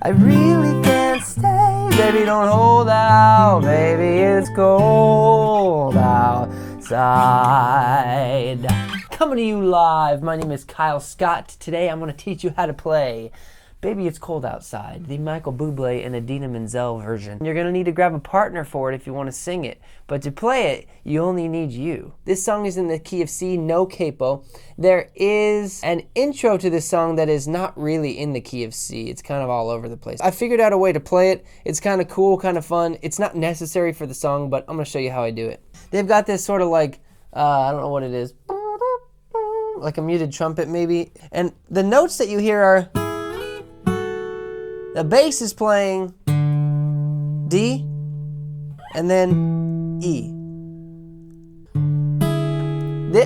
I really can't stay. Baby, don't hold out. Baby, it's cold outside. Coming to you live. My name is Kyle Scott. Today I'm going to teach you how to play Baby It's Cold Outside, the Michael Buble and Idina Menzel version. You're going to need to grab a partner for it if you want to sing it, but to play it, you only need you. This song is in the key of C, no capo. There is an intro to this song that is not really in the key of C. It's kind of all over the place. I figured out a way to play it. It's kind of cool, kind of fun. It's not necessary for the song, but I'm going to show you how I do it. They've got this sort of like, I don't know what it is, like a muted trumpet maybe. And the notes that you hear are, the bass is playing D and then E.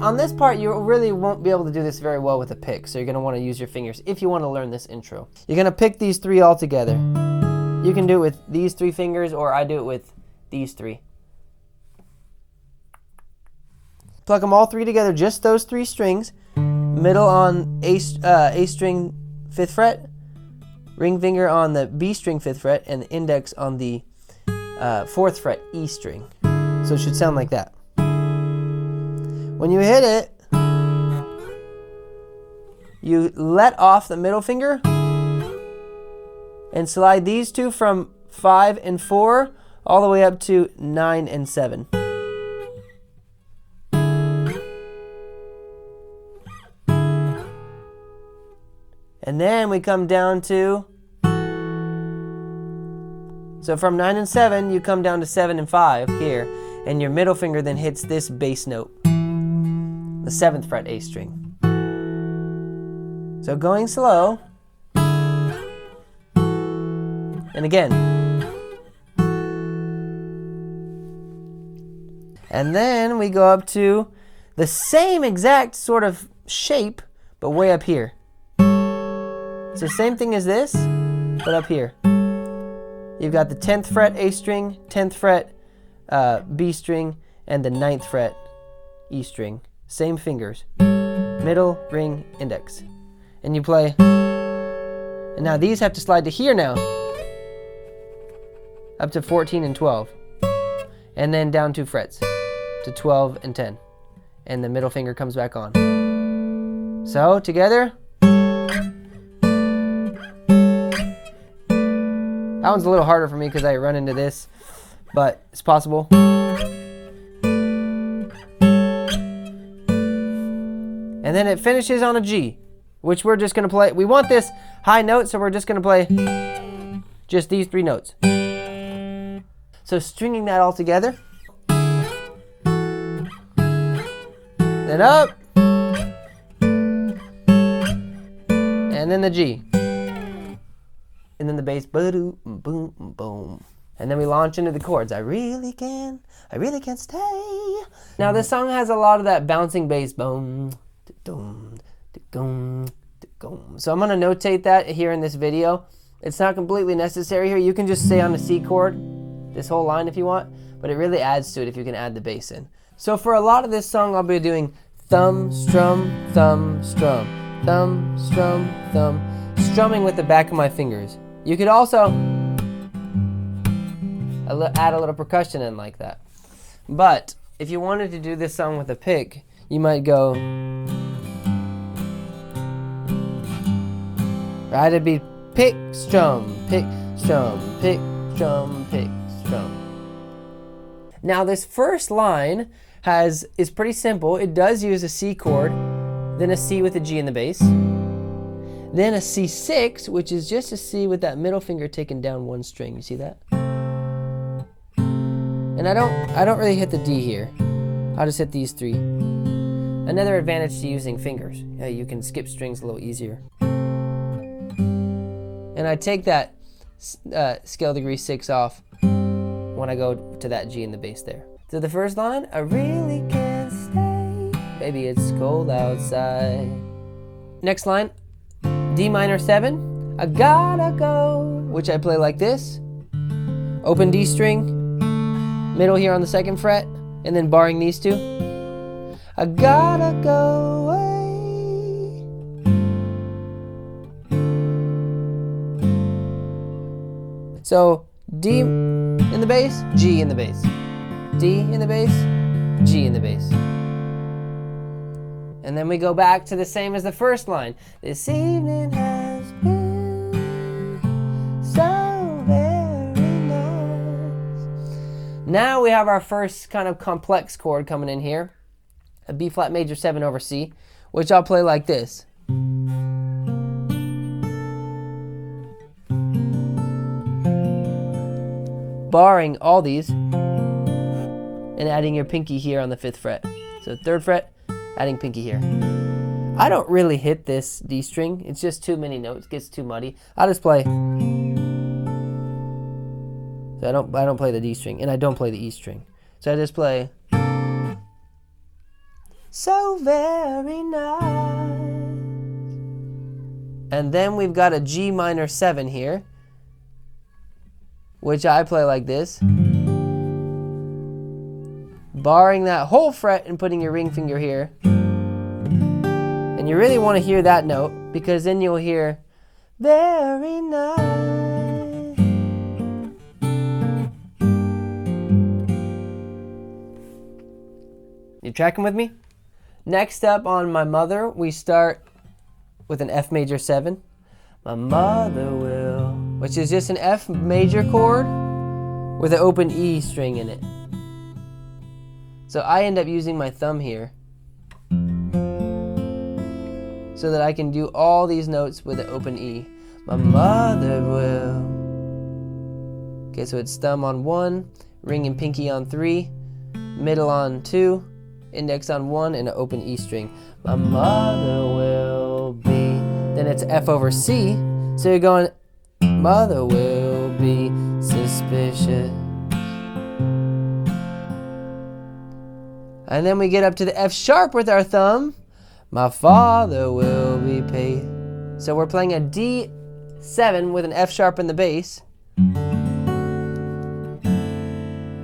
On this part, you really won't be able to do this very well with a pick, so you're going to want to use your fingers if you want to learn this intro. You're going to pick these three all together. You can do it with these three fingers, or I do it with these three. Pluck them all three together, just those three strings. Middle on A string 5th fret, ring finger on the B string 5th fret, and the index on the 4th fret E string. So it should sound like that. When you hit it, you let off the middle finger and slide these two from 5 and 4 all the way up to 9 and 7. And then we come down to, so from 9 and 7, you come down to 7 and 5 here, and your middle finger then hits this bass note, the 7th fret A string. So going slow, and again. And then we go up to the same exact sort of shape, but way up here. So same thing as this, but up here. You've got the 10th fret A string, 10th fret B string, and the 9th fret E string. Same fingers. Middle, ring, index. And you play. And now these have to slide to here now. Up to 14 and 12. And then down 2 frets to 12 and 10. And the middle finger comes back on. So together. That one's a little harder for me because I run into this, but it's possible. And then it finishes on a G, which we're just going to play. We want this high note, so we're just going to play just these three notes. So stringing that all together. Then up. And then the G. And then the bass, boom, boom, boom. And then we launch into the chords. I really can't stay. Now this song has a lot of that bouncing bass, boom, da-dum, da-dum, da-dum. So I'm gonna notate that here in this video. It's not completely necessary here. You can just stay on the C chord, this whole line if you want, but it really adds to it if you can add the bass in. So for a lot of this song, I'll be doing thumb, strum, thumb, strum, thumb, strum, thumb, strumming with the back of my fingers. You could also add a little percussion in like that. But if you wanted to do this song with a pick, you might go, right? It'd be pick, strum, pick, strum, pick, strum, pick, strum. Now this first line is pretty simple. It does use a C chord, then a C with a G in the bass. Then a C6, which is just a C with that middle finger taken down one string. You see that? And I don't really hit the D here. I'll just hit these three. Another advantage to using fingers. You can skip strings a little easier. And I take that scale degree 6 off when I go to that G in the bass there. So the first line, I really can't stay. Baby, it's cold outside. Next line, D minor 7, I gotta go, which I play like this. Open D string, middle here on the 2nd fret, and then barring these two. I gotta go away. So D in the bass, G in the bass. D in the bass, G in the bass. And then we go back to the same as the first line. This evening has been so very nice. Now we have our first kind of complex chord coming in here. A B flat major 7 over C, which I'll play like this. Barring all these and adding your pinky here on the 5th fret. So 3rd fret, adding pinky here. I don't really hit this D string. It's just too many notes, gets too muddy. I'll just play. So I don't play the D string, and I don't play the E string. So I just play so very nice. And then we've got a G minor 7 here, which I play like this. Barring that whole fret and putting your ring finger here. And you really want to hear that note, because then you'll hear very nice. You tracking with me? Next up on My Mother, we start with an F major 7. My mother will, which is just an F major chord with an open E string in it. So I end up using my thumb here so that I can do all these notes with an open E. My mother will. Okay, so it's thumb on 1, ring and pinky on 3, middle on 2, index on 1, and an open E string. My mother will be. Then it's F over C. So you're going, mother will be suspicious. And then we get up to the F sharp with our thumb. My father will be paid. So we're playing a D7 with an F sharp in the bass.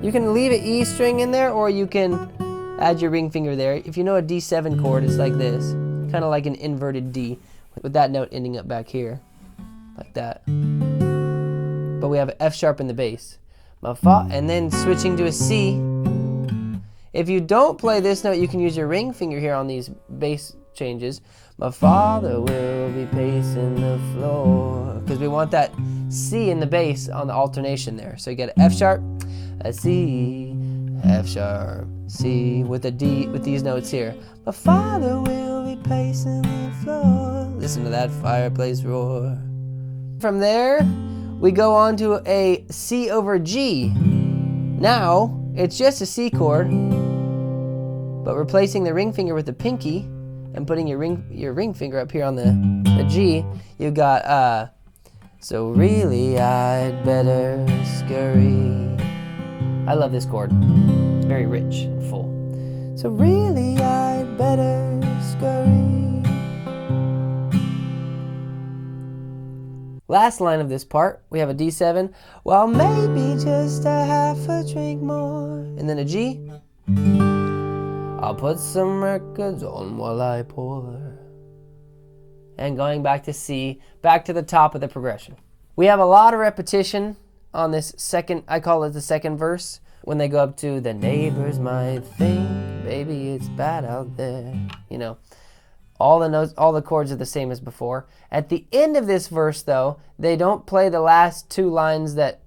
You can leave an E string in there, or you can add your ring finger there. If you know a D7 chord, it's like this. Kind of like an inverted D, with that note ending up back here. Like that. But we have an F sharp in the bass. And then switching to a C. If you don't play this note, you can use your ring finger here on these bass changes. My father will be pacing the floor. Because we want that C in the bass on the alternation there. So you get an F sharp, a C, F sharp, C with a D with these notes here. My father will be pacing the floor. Listen to that fireplace roar. From there, we go on to a C over G. Now, it's just a C chord, but replacing the ring finger with the pinky and putting your ring finger up here on the G, you got, so really I'd better scurry. I love this chord. It's very rich and full. So really I'd better scurry. Last line of this part, we have a D7. Well, maybe just a half a drink more. And then a G. I'll put some records on while I pour. And going back to C, back to the top of the progression. We have a lot of repetition on this second, I call it the second verse. When they go up to the neighbors might think, baby, it's bad out there. You know. All the notes, all the chords are the same as before. At the end of this verse, though, they don't play the last 2 lines that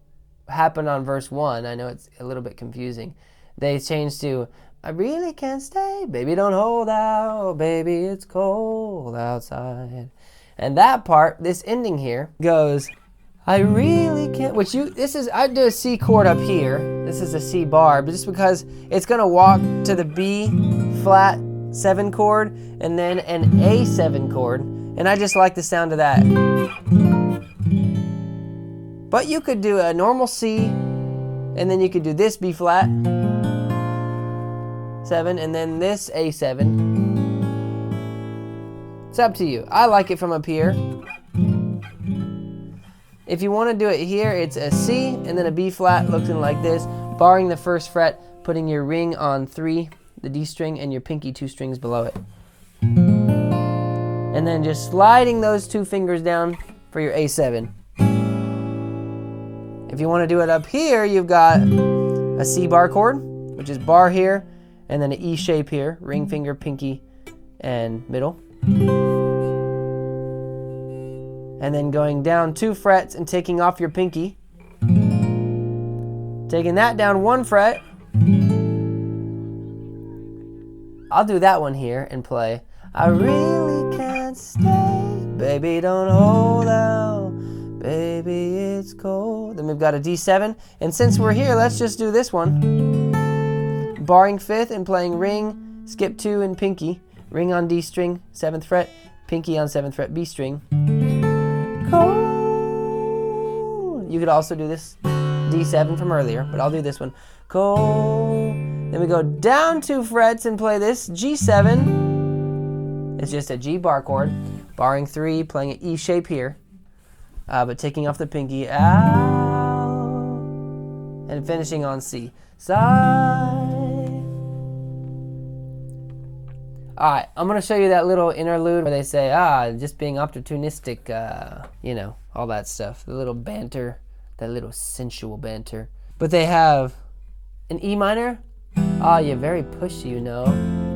happened on verse 1. I know it's a little bit confusing. They change to, I really can't stay, baby, don't hold out, baby, it's cold outside. And that part, this ending here, goes, I really can't, I do a C chord up here. This is a C bar, but just because it's gonna walk to the B flat 7 chord and then an A7 chord, and I just like the sound of that. But you could do a normal C, and then you could do this B flat 7, and then this A7. It's up to you. I like it from up here. If you want to do it here, it's a C and then a B flat looking like this, barring the 1st fret, putting your ring on 3, the D string, and your pinky 2 strings below it. And then just sliding those 2 fingers down for your A7. If you want to do it up here, you've got a C bar chord, which is bar here, and then an E shape here, ring finger, pinky, and middle. And then going down 2 frets and taking off your pinky. Taking that down 1 fret. I'll do that one here and play. I really can't stay, baby, don't hold out, baby, it's cold. Then we've got a D7, and since we're here, let's just do this one. Barring 5th and playing ring, skip 2 and pinky, ring on D string, 7th fret, pinky on 7th fret, B string. Cold. You could also do this D7 from earlier, but I'll do this one. Cold. Then we go down 2 frets and play this G7. It's just a G bar chord, barring 3, playing an E shape here, but taking off the pinky, out, and finishing on C. Side. Alright, I'm going to show you that little interlude where they say, just being opportunistic, you know, all that stuff. The little banter, that little sensual banter. But they have an E minor. You're very pushy, you know.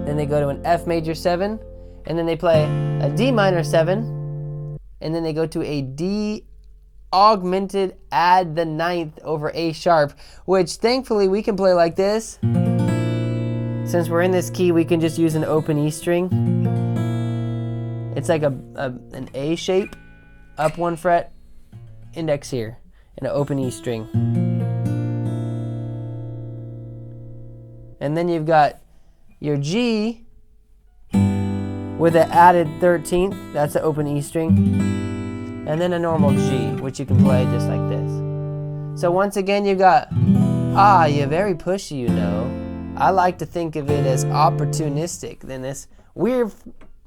Then they go to an F major 7, and then they play a D minor 7, and then they go to a D augmented add the 9th over A sharp, which thankfully we can play like this. Since we're in this key, we can just use an open E string. It's like an A shape, up 1 fret, index here, and an open E string. And then you've got your G with an added 13th, that's an open E string. And then a normal G, which you can play just like this. So once again, you got, you're very pushy, you know. I like to think of it as opportunistic. Then this weird,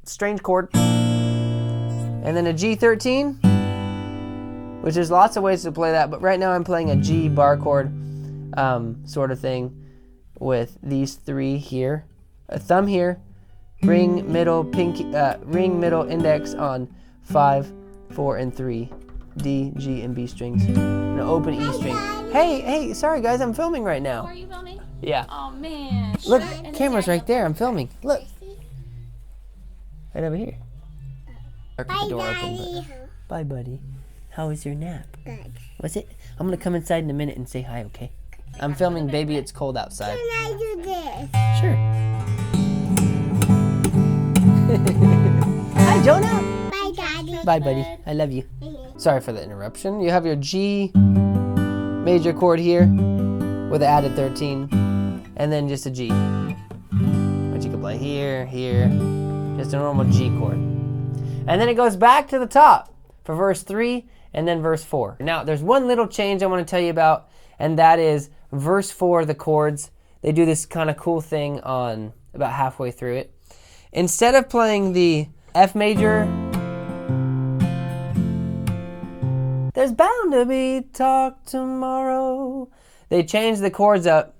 strange chord. And then a G13, which there's lots of ways to play that, but right now I'm playing a G bar chord sort of thing with these 3 here. A thumb here, ring, middle, pinky, ring, middle, index on 5, 4, and 3. D, G, and B strings. And an open E string. Hey, sorry guys, I'm filming right now. Are you filming? Yeah. Oh man. Look, camera's right there. I'm filming. Look. Right over here. Bye, Daddy. Bye, buddy. How was your nap? Good. Was it? I'm going to come inside in a minute and say hi, okay? I'm filming Baby It's Cold Outside. Can I do this? Sure. Hi, Jonah. Bye, Daddy. Bye, buddy. I love you. Sorry for the interruption. You have your G major chord here with an added 13, and then just a G, which you can play here, here, just a normal G chord. And then it goes back to the top for verse 3 and then verse 4. Now, there's one little change I want to tell you about, and that is verse 4, the chords. They do this kind of cool thing on about halfway through it. Instead of playing the F major, there's bound to be talk tomorrow. They change the chords up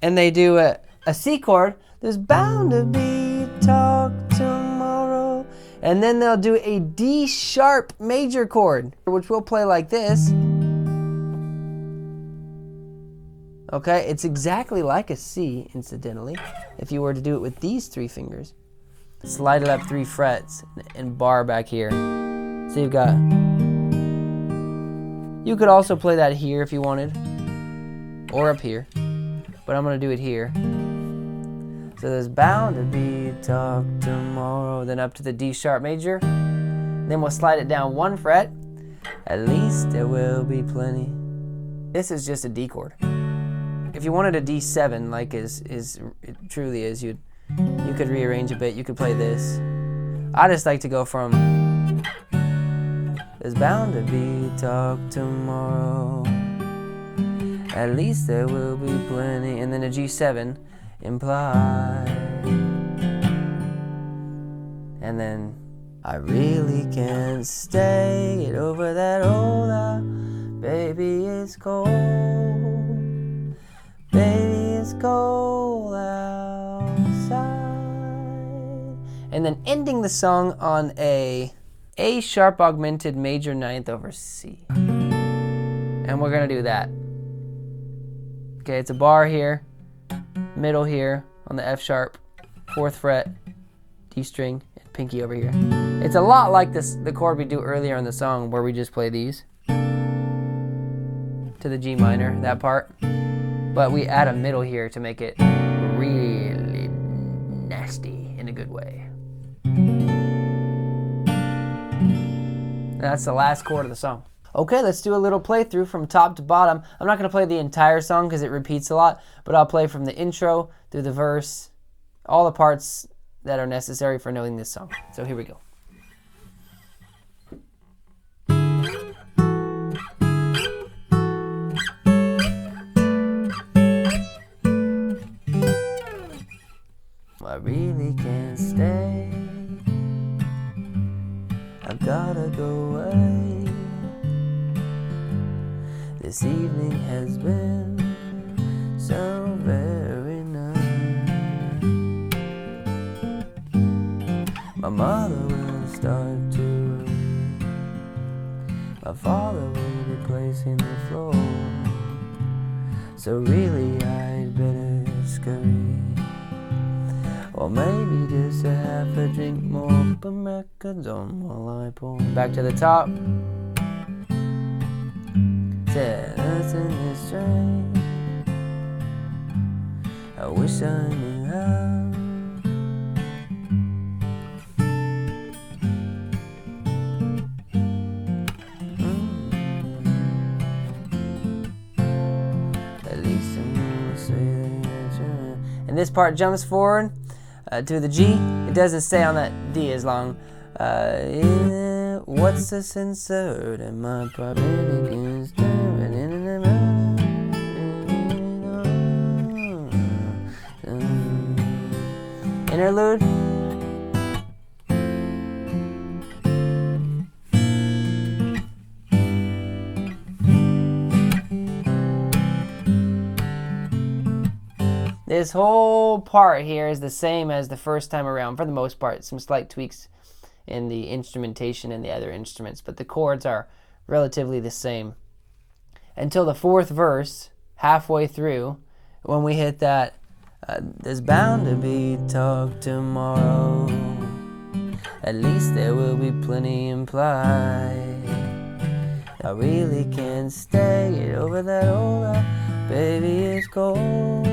and they do a C chord. There's bound to be talk tomorrow. And then they'll do a D sharp major chord, which we'll play like this. Okay, it's exactly like a C, incidentally, if you were to do it with these 3 fingers. Slide it up 3 frets and bar back here. So you've got, you could also play that here if you wanted, or up here, but I'm going to do it here. So there's bound to be talk tomorrow, then up to the D sharp major, then we'll slide it down 1 fret, at least there will be plenty. This is just a D chord. If you wanted a D7, like it truly is, you could rearrange a bit, you could play this. I just like to go from, there's bound to be talk tomorrow, at least there will be plenty, and then a G7 implied, and then I really can't stay, get over that old baby it's cold, baby it's cold outside, and then ending the song on a A sharp augmented major 9th over C. And we're gonna do that. Okay, it's a bar here, middle here on the F sharp, 4th fret, D string, and pinky over here. It's a lot like the chord we do earlier in the song where we just play these to the G minor, that part. But we add a middle here to make it really nasty in a good way. And that's the last chord of the song. Okay, let's do a little playthrough from top to bottom. I'm not going to play the entire song because it repeats a lot, but I'll play from the intro through the verse, all the parts that are necessary for knowing this song. So here we go. I really can't stay. I've gotta go away. This evening has been so very nice. My mother will start to worry. My father will be placing the floor. So really I'd better scurry. Or maybe just a half a drink more. Put records on while I pour. Back to the top. Said us in this train. I wish I knew how. At least I'm gonna say that. And this part jumps forward to the G. It doesn't stay on that D as long. Yeah, what's the sense of in my property? Interlude. This whole part here is the same as the first time around for the most part. Some slight tweaks in the instrumentation and the other instruments, but the chords are relatively the same until the 4th verse, halfway through, when we hit that there's bound to be talk tomorrow. At least there will be plenty implied. I really can't stay over that old baby is cold.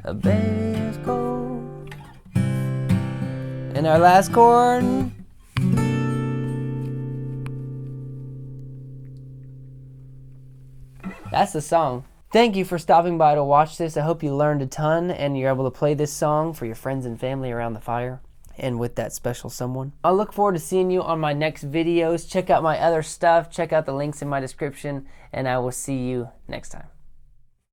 A baby is cold. And our last chord. That's the song. Thank you for stopping by to watch this. I hope you learned a ton and you're able to play this song for your friends and family around the fire and with that special someone. I'll look forward to seeing you on my next videos. Check out my other stuff. Check out the links in my description, and I will see you next time.